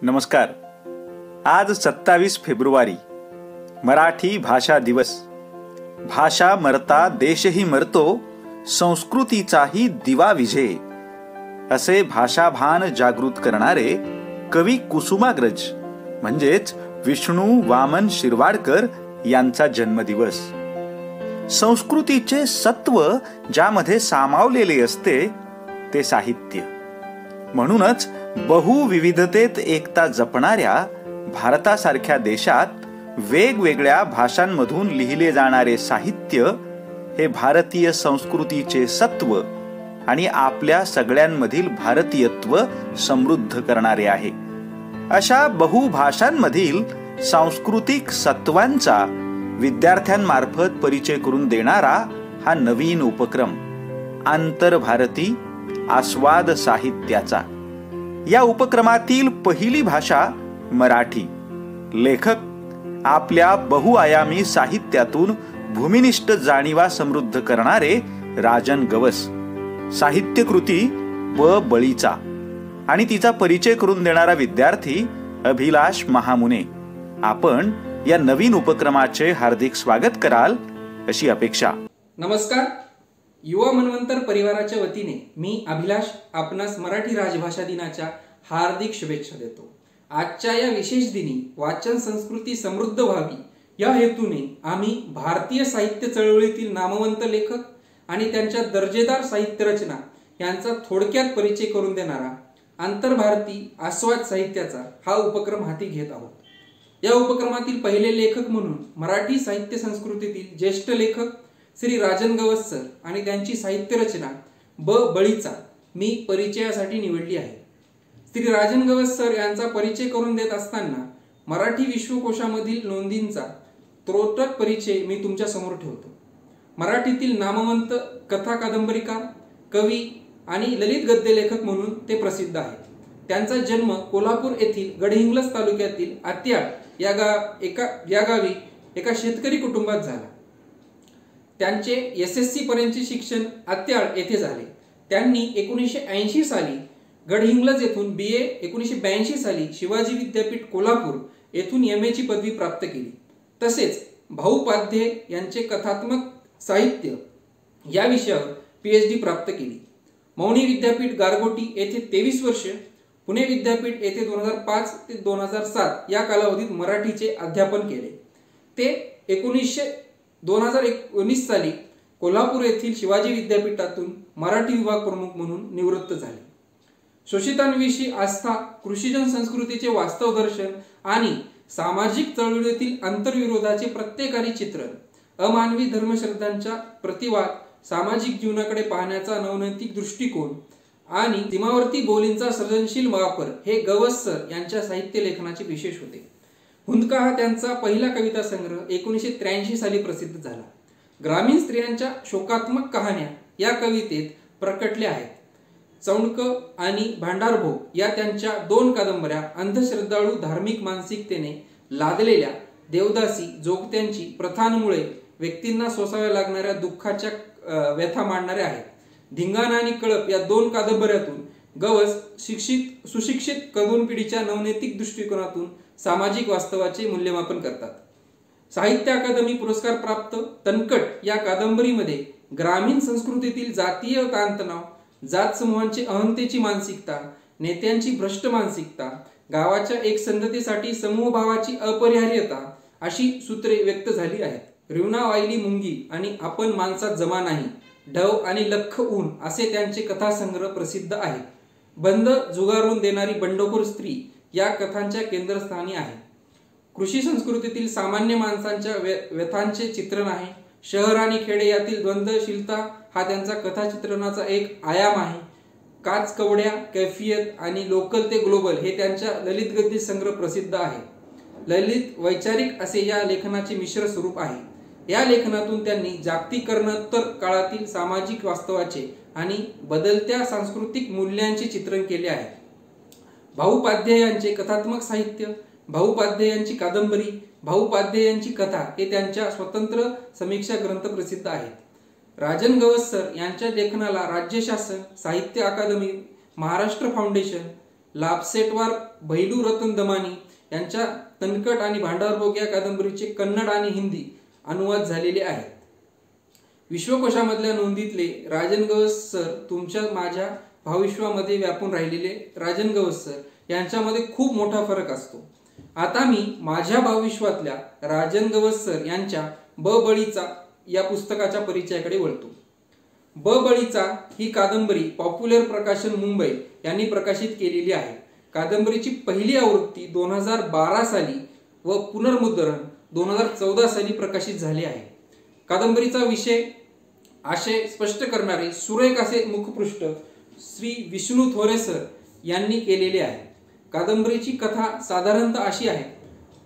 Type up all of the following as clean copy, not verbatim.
नमस्कार. आज 27 फेब्रुवारी मराठी भाषा दिवस. भाषा मरता देशही मरतो, संस्कृतीचाही दिवा विझे, असे भाषाभान जागृत करणारे कवी कुसुमाग्रज म्हणजेच विष्णू वामन शिरवाडकर यांचा जन्मदिवस. संस्कृतीचे सत्व ज्यामध्ये सामावलेले असते ते साहित्य. म्हणूनच बहुविविधतेत एकता जपणाऱ्या भारतासारख्या देशात वेगवेगळ्या भाषांमधून लिहिले जाणारे साहित्य हे भारतीय संस्कृतीचे सत्व आणि आपल्या सगळ्यांमधील भारतीयत्व समृद्ध करणारे आहे. अशा बहुभाषांमधील सांस्कृतिक सत्वांचा विद्यार्थ्यांमार्फत परिचय करून देणारा हा नवीन उपक्रम आंतरभारती आस्वाद साहित्याचा. या उपक्रमातील पहिली भाषा मराठी. लेखक आपल्या बहुआयामी साहित्यातून भूमिनिष्ठ जाणीवा समृद्ध करणारे राजन गवस. साहित्यकृती व बळीचा आणि तिचा परिचय करून देणारा विद्यार्थी अभिलाष महामुने. आपण या नवीन उपक्रमाचे हार्दिक स्वागत कराल अशी अपेक्षा. नमस्कार. युवा मनवंतर परिवाराच्या वतीने मी अभिलाष आपणास मराठी राजभाषा दिनाच्या हार्दिक शुभेच्छा देतो. आजच्या या विशेष दिनी वाचन संस्कृती समृद्ध व्हावी या हेतूने आम्ही भारतीय साहित्य चळवळीतील नामवंत लेखक आणि त्यांच्या दर्जेदार साहित्य रचना यांचा थोडक्यात परिचय करून देणारा आंतरभारती आस्वाद साहित्याचा हा उपक्रम हाती घेत आहोत. या उपक्रमातील पहिले लेखक म्हणून मराठी साहित्य संस्कृतीतील ज्येष्ठ लेखक श्री राजन गवस सर आणि त्यांची साहित्य रचना बळीचा मी परिचयासाठी निवडली आहे. श्री राजन गवस सर यांचा परिचय करून देत असताना मराठी विश्वकोशामधील नोंदींचा त्रोटक परिचय मी तुमच्या समोर ठेवतो. मराठीतील नामवंत कथा कादंबरीकार, कवी आणि ललित गद्य लेखक म्हणून ते प्रसिद्ध आहेत. त्यांचा जन्म कोल्हापूर येथील गडहिंग्लज तालुक्यातील आत्याळ या गावी एका शेतकरी कुटुंबात झाला. त्यांचे SSC पर्यंतचे शिक्षण आत्याळ येथे झाले. त्यांनी 1980 साली गडहिंग्लज येथून BA, 1982 साली शिवाजी विद्यापीठ कोल्हापूर येथून MA ची पदवी प्राप्त केली. तसेच भाऊ पाध्ये यांचे कथात्मक साहित्य या विषयावर PhD प्राप्त केली. मौनी विद्यापीठ गारगोटी येथे 23 वर्ष, पुणे विद्यापीठ येथे 2005 ते 2007 या कालावधीत मराठीचे अध्यापन केले. ते 2019 साली कोल्हापूर येथील शिवाजी विद्यापीठातून मराठी विभाग प्रमुख म्हणून निवृत्त झाले. शोषितांविषयी आस्था, कृषीजन संस्कृतीचे वास्तव दर्शन आणि सामाजिक चळवळीतील आंतरविरोधाचे प्रत्येकारी चित्रण, अमानवी धर्मश्रद्धांच्या प्रतिवाद, सामाजिक जीवनाकडे पाहण्याचा नवनैतिक दृष्टिकोन आणि सीमावर्ती बोलींचा सर्जनशील वापर हे गवस सर यांच्या साहित्य लेखनाचे विशेष होते. हुंदका हा त्यांचा पहिला कविता संग्रह 1983 साली प्रसिद्ध झाला. ग्रामीण स्त्रियांच्या शोकात्मक कहाण्या या कवितेत प्रकटल्या आहेत. चौंडक आणि भांडारभोग या त्यांच्या 2 कादंबऱ्या अंधश्रद्धाळू धार्मिक मानसिकतेने लादलेल्या देवदासी जोगत्यांची प्रथांमुळे व्यक्तींना सोसाव्या लागणाऱ्या दुःखाच्या व्यथा मांडणाऱ्या आहेत. धिंगाणा आणि कळप या 2 कादंबऱ्यातून गवस सुशिक्षित तरुण पिढीच्या नवनैतिक दृष्टिकोनातून सामाजिक वास्तवाचे मूल्यमापन करतात. साहित्य अकादमी पुरस्कार प्राप्त तणकट या कादंबरीमध्ये ग्रामीण संस्कृतीतील जातीय ताणतणाव, जात समूहांची अहंतेची मानसिकता, नेत्यांची भ्रष्ट मानसिकता, गावाच्या एकसंधतेसाठी समूहभावाची अपरिहार्यता अशी सूत्रे व्यक्त झाली आहेत. रिवणा वाहिली मुंगी आणि आपण माणसात जमा नाही, ढव आणि लख्ख ऊन असे त्यांचे कथासंग्रह प्रसिद्ध आहेत. बंद झुगारून देणारी बंडखोर स्त्री या कथांच्या केंद्रस्थानी आहे. कृषी संस्कृतीतील सामान्य माणसांच्या व्यथांचे चित्रण आहे. शहर आणि खेडे यातील द्वंद्वशीलता हा त्यांचा कथाचित्रणाचा एक आयाम आहे. काच कवड्या, कैफियत आणि लोकल ते ग्लोबल हे त्यांच्या ललित गद्य संग्रह प्रसिद्ध आहे. ललित वैचारिक असे या लेखनाचे मिश्र स्वरूप आहे. या लेखनातून त्यांनी जागतिकीकरणोत्तर काळातील सामाजिक वास्तवाचे आणि बदलत्या सांस्कृतिक मूल्यांचे चित्रण केले आहे. भाऊ पाध्ये यांचे कथात्मक साहित्य, भाऊ पाध्ये यांची कादंबरी, भाऊ पाध्ये यांची कथा हे त्यांच्या स्वतंत्र समीक्षा ग्रंथ प्रसिद्ध आहेत. राजन गवस सर यांच्या लेखनाला राज्य शासन, साहित्य अकादमी, महाराष्ट्र फाउंडेशन, लाभसेटवार भैलू रतन दमानी यांच्या तणकट आणि भांडारभोग या कादंबरीचे कन्नड आणि हिंदी अनुवाद झालेले आहेत. विश्वकोशामधल्या नोंदीतले राजन गवस सर तुमच्या माझ्या भावविश्वामध्ये व्यापून राहिलेले राजन गवस सर यांच्यामध्ये खूप मोठा फरक असतो. आता मी माझ्या भावविश्वातल्या राजन गवस सर यांच्या ब बळीचा या पुस्तकाच्या परिचयाकडे वळतो. ब बळीचा ही कादंबरी पॉप्युलर प्रकाशन मुंबई यांनी प्रकाशित केलेली आहे. कादंबरीची पहिली आवृत्ती 2012 साली व पुनर्मुद्रण 2014 साली प्रकाशित झाले आहे. कादंबरीचा विषय आशय स्पष्ट करणारे सुरेख असे मुखपृष्ठ श्री विष्णू थोरे सर यांनी केलेले आहे. कादंबरीची कथा साधारणतः अशी आहे.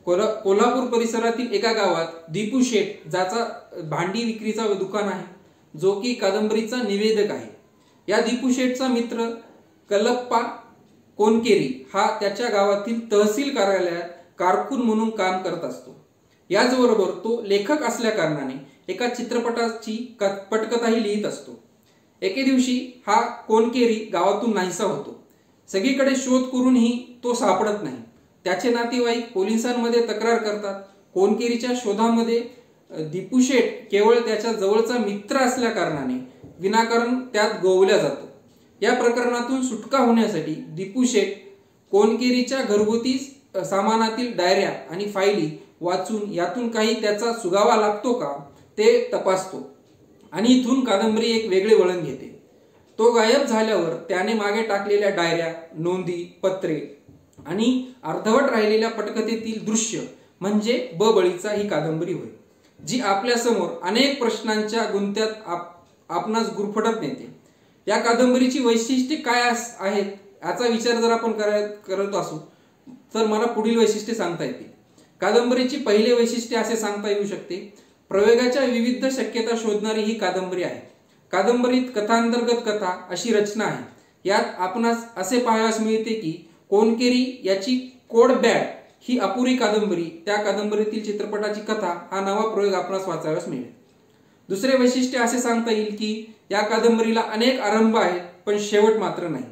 कोल्हापूर परिसरातील एका गावात दीपू शेठ ज्याचा भांडी विक्रीचा दुकान आहे, जो की कादंबरीचा निवेदक आहे. या दीपू शेठचा मित्र कलप्पा कोनकेरी हा त्याच्या गावातील तहसील कार्यालयात कारकून म्हणून काम करत असतो. याचबरोबर तो लेखक असल्या कारणाने एका चित्रपटाची पटकथाही लिहित असतो. एके दिवशी हा कोनकेरी गावातून नाहीसा होतो. सगळीकडे शोध करूनही तो सापडत नाही. त्याचे नातेवाईक पोलिसांमध्ये तक्रार करतात. कोनकेरीच्या शोधामध्ये दीपू शेठ केवळ त्याच्या जवळचा मित्र असल्या कारणाने विनाकारण त्यात गोवल्या जातो. या प्रकरणातून सुटका होण्यासाठी दीपू शेठ कोनकेरीच्या घरगुती सामानातील डायऱ्या आणि फायली वाचून यातून काही त्याचा सुगावा लागतो का ते तपासतो आणि इथून कादंबरी एक वेगळे वळण घेते. तो गायब झाल्यावर त्याने मागे टाकलेल्या डायऱ्या, नोंदी, पत्रे आणि अर्धवट राहिलेल्या पटकथेतील दृश्य म्हणजे ब बळीचा ही कादंबरी होय, जी आपल्या समोर अनेक प्रश्नांच्या गुंत्यात आपणास गुरफटत नेते. या कादंबरीची वैशिष्ट्ये काय आहेत याचा विचार जर आपण करत असू तर मला पुढील वैशिष्ट्ये सांगता येतील. कादंबरीची पहिले वैशिष्ट्य असे सांगता येऊ शकते, प्रयोगाच्या विविध शक्यता शोधणारी ही कादंबरी आहे. कादंबरीत कथांतर्गत कथा अशी रचना आहे. यात आपणास असे पाहावयास मिळते की कोनकेरी याची कोड बॅड ही अपुरी कादंबरी, त्या कादंबरीतील चित्रपटाची कथा हा नवा प्रयोग आपणास वाचाव्यास मिळेल. दुसरे वैशिष्ट्य असे सांगता येईल की या कादंबरीला अनेक आरंभ आहेत पण शेवट मात्र नाही.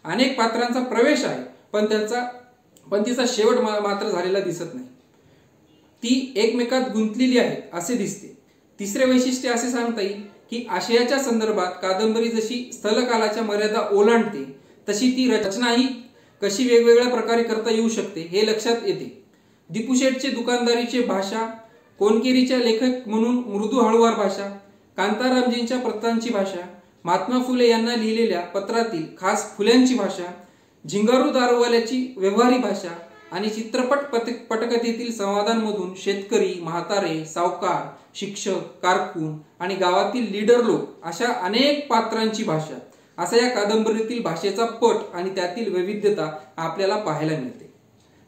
अनेक पात्रांचा प्रवेश आहे पण तिचा शेवट मात्र झालेला दिसत नाही. ती एकमेकात गुंतलेली आहेत असे दिसते. तिसरे वैशिष्ट्य असे सांगता येईल की आशयाच्या संदर्भात कादंबरी जशी स्थलकालाच्या मर्यादा ओलांडते तशी ती रचनाही कशी वेगवेगळ्या प्रकारे करता येऊ शकते हे लक्षात येते. दीपू शेठचे दुकानदारीचे भाषा, कोनकेरीच्या लेखक म्हणून मृदू हळूवार भाषा, कांतारामजींच्या पत्रांची भाषा, महात्मा फुले यांना लिहिलेल्या पत्रातील खास फुल्यांची भाषा, झिंगारू दारूवाल्याची व्यवहारी भाषा आणि चित्रपट पटकथेतील संवादांमधून शेतकरी, म्हातारे, सावकार, शिक्षक, कारकून आणि गावातील लीडर लोक अशा अनेक पात्रांची भाषा, असा या कादंबरीतील भाषेचा पट आणि त्यातील वैविध्यता आपल्याला पाहायला मिळते.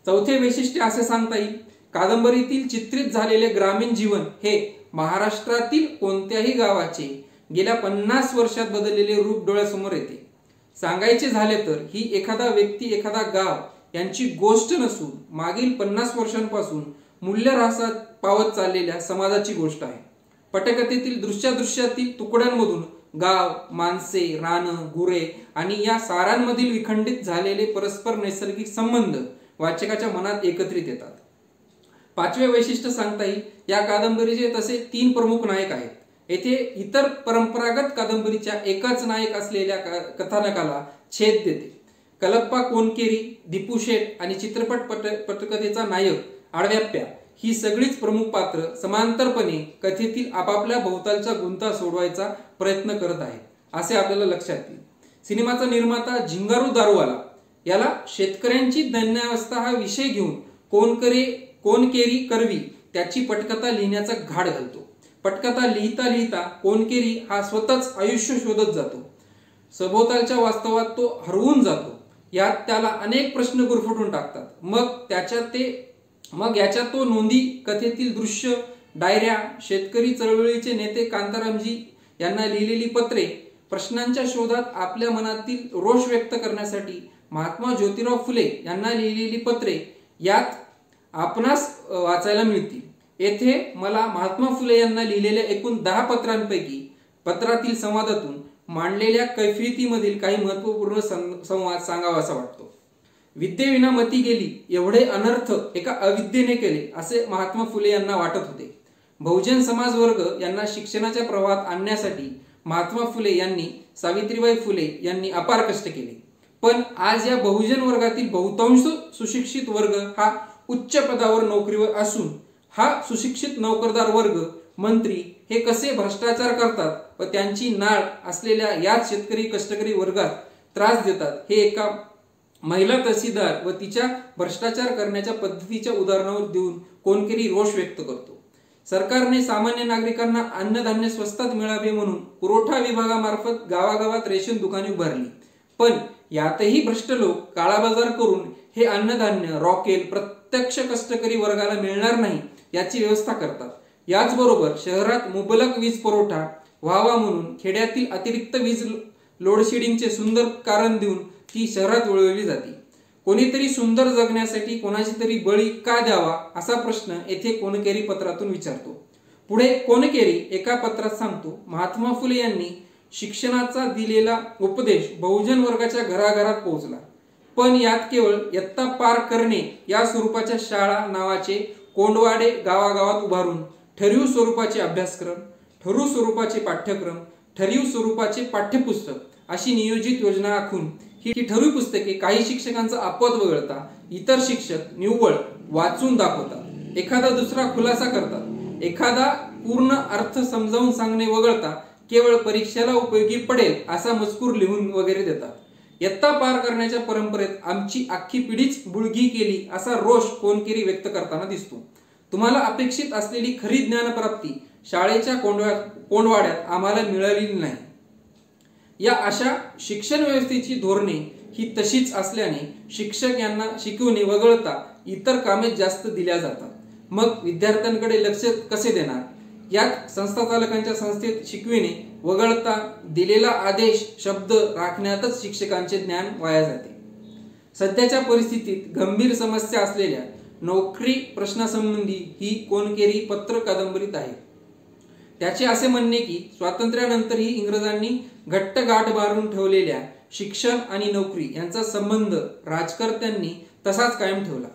चौथे वैशिष्ट्य असे सांगता येईल, कादंबरीतील चित्रित झालेले ग्रामीण जीवन हे महाराष्ट्रातील कोणत्याही गावाचे गेल्या 50 वर्षात बदललेले रूप डोळ्यासमोर येते. सांगायचे झाले तर ही एखादा व्यक्ती, एखादा गाव यांची गोष्ट नसून मागील 50 वर्षांपासून मूल्यऱ्हासात पावत चाललेल्या समाजाची गोष्ट आहे. पटकथेतील दृश्यातील तुकड्यांमधून गाव, माणसे, रानं, गुरे आणि या सारांमधील विखंडित झालेले परस्पर नैसर्गिक संबंध वाचकाच्या मनात एकत्रित येतात. पाचवे वैशिष्ट्य सांगता येईल, या कादंबरीचे तसे 3 प्रमुख नायक आहेत. येथे इतर परंपरागत कादंबरीच्या एकाच नायक असलेल्या कथानकाला छेद देते. कलप्पा कोनकेरी, दीपू शेठ आणि चित्रपट पटकथेचा नायक आडव्याप्या ही सगळीच प्रमुख पात्र समांतरपणे कथेतील आपापल्या भोवतालच्या गुंता सोडवायचा प्रयत्न करत आहेत असे आपल्याला लक्षात येईल. सिनेमाचा निर्माता झिंगारू दारूवाला याला शेतकऱ्यांची दैन्यावस्था हा विषय घेऊन कोनकेरी करवी त्याची पटकथा लिहिण्याचा घाट घालतो. पटकथा लिहिता लिहिता कोनकेरी हा स्वतःच आयुष्य शोधत जातो. सभोवतालच्या वास्तवात तो हरवून जातो. यात त्याला अनेक प्रश्न गुरफटून टाकतात. मग याच्या तो नोंदी, कथेतील दृश्य, डायऱ्या, शेतकरी चळवळीचे नेते कांतारामजी यांना लिहिलेली पत्रे, प्रश्नांच्या शोधात आपल्या मनातील रोष व्यक्त करण्यासाठी महात्मा ज्योतिराव फुले यांना लिहिलेली पत्रे यात आपणास वाचायला मिळतील. येथे मला महात्मा फुले यांना लिहिलेल्या एकूण 10 पत्रांपैकी पत्रातील संवादातून मांडलेल्या कैफियतीमधील काही महत्त्वपूर्ण संवाद सांगावासा वाटतो. विद्येविना मती गेली एवढे अनर्थ एका अविद्येने केले असे महात्मा फुले यांना वाटत होते. बहुजन समाज वर्ग यांना शिक्षणाच्या प्रवाहात आणण्यासाठी महात्मा फुले यांनी, सावित्रीबाई फुले यांनी अपार कष्ट केले. पण आज या बहुजन वर्गातील बहुतांश सुशिक्षित वर्ग हा उच्च पदावर नोकरीवर असून हा सुशिक्षित नोकरदार वर्ग, मंत्री हे कसे भ्रष्टाचार करतात व त्यांची नाळ असलेल्या याच शेतकरी कष्टकरी वर्गात त्रास देतात हे एका महिला तहसीलदार व तिच्या भ्रष्टाचार करण्याच्या पद्धतीच्या उदाहरणावर देऊन कोणकेरी रोष व्यक्त करतो. सरकारने सामान्य नागरिकांना अन्नधान्य स्वस्तात मिळावे म्हणून पुरवठा विभागामार्फत गावागावात रेशन दुकाने उभारली. पण यातही भ्रष्ट लोक काळाबाजार करून हे अन्नधान्य रॉकेल प्रत्यक्ष कष्टकरी वर्गाला मिळणार नाही याची व्यवस्था करतात. याचबरोबर शहरात मुबलक वीज पुरवठा व्हावा म्हणून खेड्यातील अतिरिक्त वीज लोडशेडिंगचे सुंदर कारण देऊन ती शहरात वळवली जाते. कोणीतरी सुंदर जगण्यासाठी कोणाची तरी बळी का द्यावा असा प्रश्न येथे कोणकेरी पत्रातून विचारतो. पुढे कोणकेरी एका पत्रात सांगतो, महात्मा फुले यांनी शिक्षणाचा दिलेला उपदेश बहुजन वर्गाच्या घराघरात पोहोचला. पण यात केवळ इयत्ता पार करणे या स्वरूपाच्या शाळा नावाचे कोंडवाडे गावागावात उभारून ठरीव स्वरूपाचे अभ्यासक्रम, ठरीव स्वरूपाचे पाठ्यक्रम, ठरीव स्वरूपाचे पाठ्यपुस्तक अशी नियोजित योजना आखून ही ठरीव पुस्तके काही शिक्षकांचा अपवाद वगळता इतर शिक्षक निव्वळ वाचून दाखवतात. एखादा दुसरा खुलासा करतात. एखादा पूर्ण अर्थ समजावून सांगणे वगळता केवळ परीक्षेला उपयोगी पडेल असा मजकूर लिहून वगैरे देतात. इयत्ता पार करण्याच्या परंपरेत आमची अख्खी पिढीच बुळगी केली असा रोष कोणकेरी व्यक्त करताना दिसतो. तुम्हाला अपेक्षित असलेली खरी ज्ञानप्राप्ती शाळेच्या कोंडवाड्यात आम्हाला मिळालेली नाही. या अशा शिक्षण व्यवस्थेची धोरणे ही तशीच असल्याने शिक्षक यांना शिकवणे वगळता इतर कामे जास्त दिल्या जातात. मग विद्यार्थ्यांकडे लक्ष कसे देणार? यात संस्था चालकांच्या संस्थेत शिकविणे वगळता दिलेला आदेश शब्द राखण्यातच शिक्षकांचे ज्ञान वाया जाते. सध्याच्या परिस्थितीत गंभीर समस्या असलेल्या नोकरी प्रश्नासंबंधी ही कोणकेरी पत्र कादंबरीत आहे. त्याचे असे म्हणणे की स्वातंत्र्यानंतरही इंग्रजांनी घट्ट गाठ मारून ठेवलेल्या शिक्षण आणि नोकरी यांचा संबंध राजकर्त्यांनी तसाच कायम ठेवला.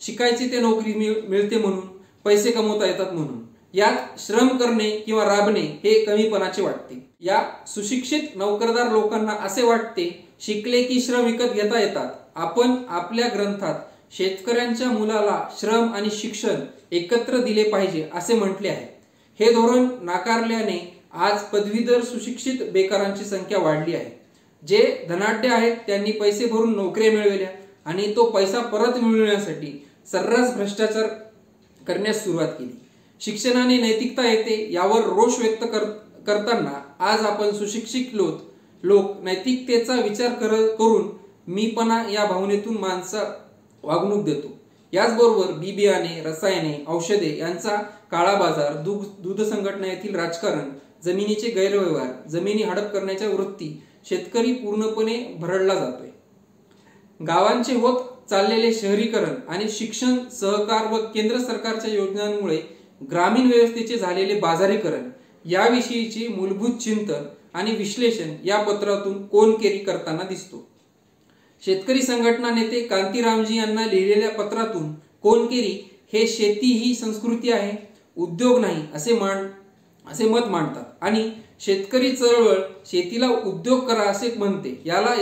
शिकायचे ते नोकरी मिळते म्हणून, पैसे कमवता येतात म्हणून. यात श्रम करणे किंवा राबणे हे कमीपणाचे वाटते. या सुशिक्षित नोकरदार लोकांना असे वाटते शिकले की श्रम विकत घेता येतात. आपण आपल्या ग्रंथात शेतकऱ्यांच्या मुलाला श्रम आणि शिक्षण एकत्र दिले पाहिजे असे म्हटले आहे. हे धोरण नाकारल्याने आज पदवीधर सुशिक्षित बेकारांची संख्या वाढली आहे. जे धनाढ्य आहेत त्यांनी पैसे भरून नोकऱ्या मिळवल्या आणि तो पैसा परत मिळवण्यासाठी सर्रास भ्रष्टाचार करण्यास सुरुवात केली. शिक्षणाने नैतिकता येते यावर रोष व्यक्त करताना आज आपण सुशिक्षित लोक नैतिकतेचा विचार करून मीपणा या भावनेतून माणसा वागणूक देतो. याचबरोबर बियाणे, रसायने, औषधे यांचा काळा बाजार, दूध संघटना येथील राजकारण, जमिनीचे गैरव्यवहार, जमिनी हडप करण्याच्या वृत्ती शेतकरी पूर्णपणे भरडला जातोय. गावांचे होत चाललेले शहरीकरण आणि शिक्षण सहकार व केंद्र सरकारच्या योजनांमुळे ग्रामीण व्यवस्थेचे झालेले बाजारीकरण याविषयीचे मूलभूत चिंतन आणि विश्लेषण या पत्रातून कोणकेरी करताना दिसतो. शेतकरी संघटना नेते कांतीरामजी यांना लिहिलेल्या पत्रातून कोणकेरी हे शेती ही संस्कृती आहे, उद्योग नाही असे मत मांडतात आणि शेतकरी चळवळ शेतीला उद्योग करा असे म्हणते. याला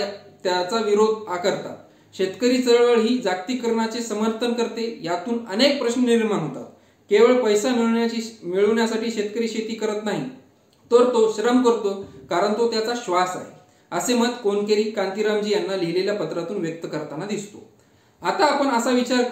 त्याचा विरोध करतात. शेतकरी चळवळ ही जागतिकीकरणाचे समर्थन करते. यातून अनेक प्रश्न निर्माण होतात. केवळ पैसा मिळवण्यासाठी शेतकरी शेती करत नाही, तर तो श्रम करतो कारण तो त्याचा श्वास आहे असे मत कोणकेरी कांतीरामजी यांना लिहिलेल्या पत्रातून व्यक्त करताना दिसतो. आता आपण असा विचार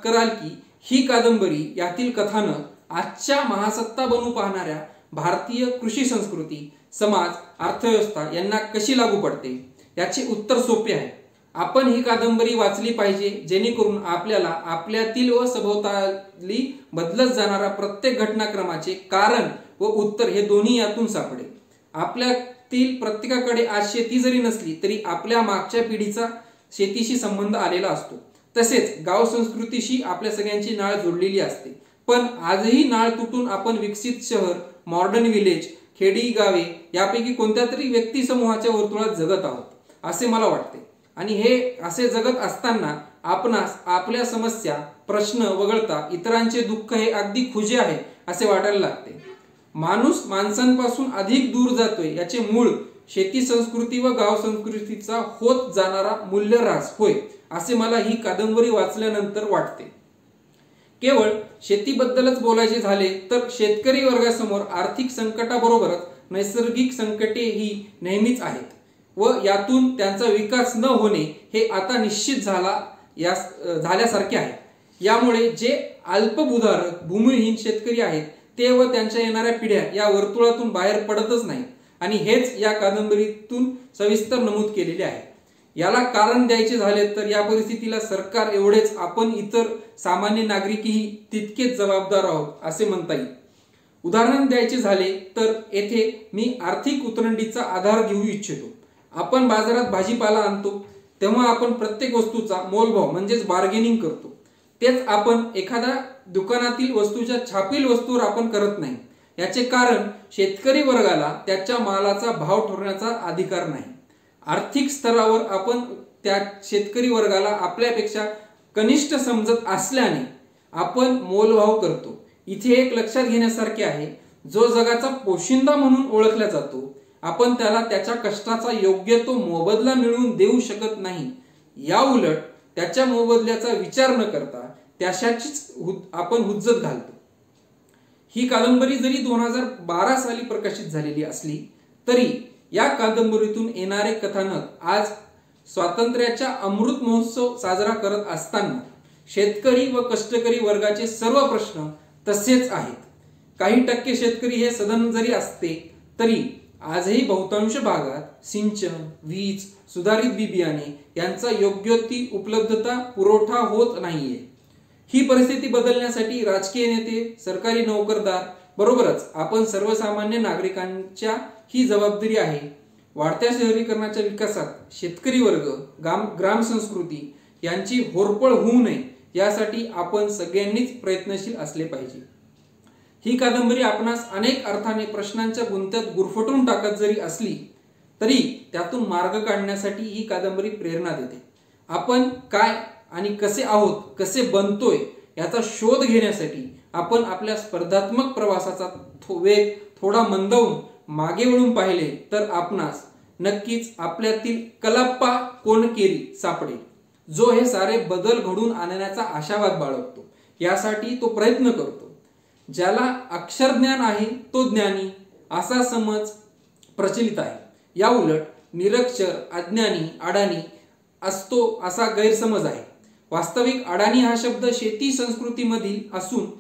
कराल की ही कादंबरी यातील कथानक आजच्या महासत्ता बनू पाहणाऱ्या भारतीय कृषी संस्कृती, समाज, अर्थव्यवस्था यांना कशी लागू पडते? याचे उत्तर सोपे आहे. आपण ही कादंबरी वाचली पाहिजे जेणेकरून आपल्याला आपल्यातील व सभोवताली बदलत जाणारा प्रत्येक घटनाक्रमाचे कारण व उत्तर हे दोन्ही यातून सापडेल. आपल्यातील प्रत्येकाकडे आज शेती जरी नसली तरी आपल्या मागच्या पिढीचा शेतीशी संबंध आलेला असतो. तसेच गाव संस्कृतीशी आपल्या सगळ्यांची नाळ जोडलेली असते. पण आजही नाळ तुटून आपण विकसित शहर, मॉडर्न विलेज, खेडी गावे यापैकी कोणत्या तरी व्यक्ती समूहाच्या वर्तुळात जगत आहोत असे मला वाटते. आणि हे असे जगत असताना आपणास आपल्या समस्या प्रश्न वगळता इतरांचे दुःख हे अगदी खुजे आहे असे वाटायला लागते. माणूस माणसांपासून अधिक दूर जातोय याचे मूळ शेती संस्कृती व गाव संस्कृतीचा होत जाणारा मूल्यऱ्हास होय असे मला ही कादंबरी वाचल्यानंतर वाटते. केवळ शेतीबद्दलच बोलायचे झाले तर शेतकरी वर्गासमोर आर्थिक संकटाबरोबरच नैसर्गिक संकटे ही नेहमीच आहेत व यातून त्यांचा विकास न होणे हे आता निश्चित झाल्यासारखे आहे. यामुळे जे अल्पभूधारक भूमिहीन शेतकरी आहेत ते व त्यांच्या येणाऱ्या पिढ्या या वर्तुळातून बाहेर पडतच नाही आणि हेच या कादंबरीतून सविस्तर नमूद केलेले आहे. याला कारण द्यायचे झाले तर या परिस्थितीला सरकार एवढेच आपण इतर सामान्य नागरिकही तितकेच जबाबदार आहोत असे म्हणता येईल. उदाहरण द्यायचे झाले तर येथे मी आर्थिक उतरंडीचा आधार घेऊ इच्छितो. आपण बाजारात भाजीपाला आणतो तेव्हा आपण प्रत्येक वस्तूचा मोलभाव म्हणजेच बार्गेनिंग करतो. तेच आपण एखाद्या दुकानातील वस्तूच्या छापील वस्तूवर आपण करत नाही. याचे कारण शेतकरी वर्गाला त्याच्या मालाचा भाव ठरवण्याचा अधिकार नाही. आर्थिक स्तरावर आपण त्या शेतकरी वर्गाला आपल्यापेक्षा कनिष्ठ समजत असल्याने आपण मोलभाव करतो. इथे एक लक्षात घेण्यासारखे आहे, जो जगाचा पोशिंदा म्हणून ओळखला जातो आपण त्याला त्याच्या कष्टाचा योग्य तो मोबदला मिळवून देऊ शकत नाही. या उलट त्याच्या मोबदल्याचा विचार न करता त्याच्याचीच आपण हुज्जत घालतो. ही कादंबरी जरी 2012 साली प्रकाशित झालेली असली तरी या कादंबरीतून येणारे कथानक आज स्वातंत्र्याचा अमृत महोत्सव साजरा करत असताना शेतकरी व कष्टकरी वर्गाचे सर्व प्रश्न तसेच आहेत. काही टक्के शेतकरी हे सधन जरी असते तरी आजही बहुतांश भागात सिंचन, वीज, सुधारित बी बियाणे यांचा योग्य ती उपलब्धता पुरवठा होत नाहीये. ही परिस्थिती बदलण्यासाठी राजकीय नेते, सरकारी नोकरदार बरोबरच आपण सर्वसामान्य नागरिकांच्या ही जबाबदारी आहे. वाढत्या शहरीकरणाच्या विकासात शेतकरी वर्ग, ग्राम संस्कृती यांची होरपळ होऊ नये यासाठी आपण सगळ्यांनीच प्रयत्नशील असले पाहिजे. ही कादंबरी आपणास अनेक अर्थाने प्रश्नांच्या गुंत्यात गुरफटून टाकत जरी असली तरी त्यातून मार्ग काढण्यासाठी ही कादंबरी प्रेरणा देते. आपण काय आणि कसे आहोत, कसे बनतोय याचा शोध घेण्यासाठी आपण आपल्या स्पर्धात्मक प्रवासाचा वेग थोडा मंदावून मागे वळून पाहिले तर आपणास नक्कीच आपल्यातील कलाप्पा कोणकेरी सापडेल, जो हे सारे बदल घडून आणण्याचा आशावाद बाळगतो. यासाठी तो प्रयत्न करतो. ज्याला अक्षरज्ञान आहे तो ज्ञानी असा समज प्रचलित आहे. या उलट निरक्षर, अज्ञानी, अडाणी असतो असा गैरसमज आहे. वास्तविक अडाणी हा शब्द शेती संस्कृतीमधील असून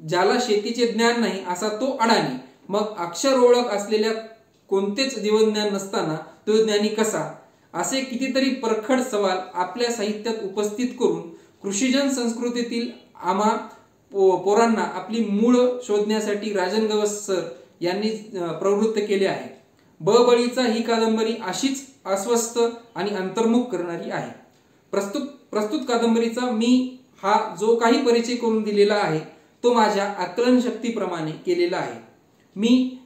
ज्याला शेतीचे ज्ञान नाही असा तो अडाणी. मग अक्षर ओळख असलेल्या कोणतेच जीवनज्ञान नसताना तो ज्ञानी कसा, असे कितीतरी परखड सवाल आपल्या साहित्यात उपस्थित करून कृषीजन संस्कृतीतील आम्हा पोरांना आपली मूळ शोधण्यासाठी राजन गवस सर यांनी प्रवृत्त केले आहे. बळीचा ही कादंबरी अशीच अस्वस्थ आणि अंतर्मुख करणारी आहे. प्रस्तुत कादंबरीचा मी हा जो काही परिचय करून दिलेला आहे तो माझ्या आकलन शक्तीप्रमाणे केलेला आहे. मी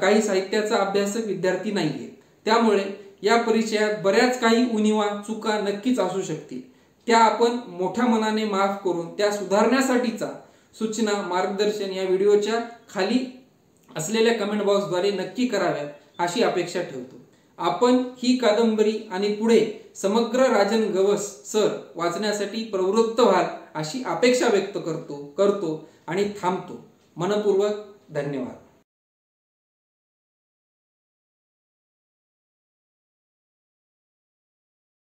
काही साहित्याचा अभ्यासक विद्यार्थी नाहीये, त्यामुळे या परिचयात बऱ्याच काही उणिवा चुका नक्कीच असू शकतील. त्या आपण मोठ्या मनाने माफ करून त्या सुधारण्यासाठीचा सूचना, मार्गदर्शन या व्हिडिओच्या खाली असलेल्या कमेंट बॉक्सद्वारे नक्की कराव्यात अशी अपेक्षा ठेवतो. आपण ही कादंबरी आणि पुढे समग्र राजन गवस सर वाचण्यासाठी प्रवृत्त व्हाल अशी अपेक्षा व्यक्त करतो आणि थांबतो. मनपूर्वक धन्यवाद.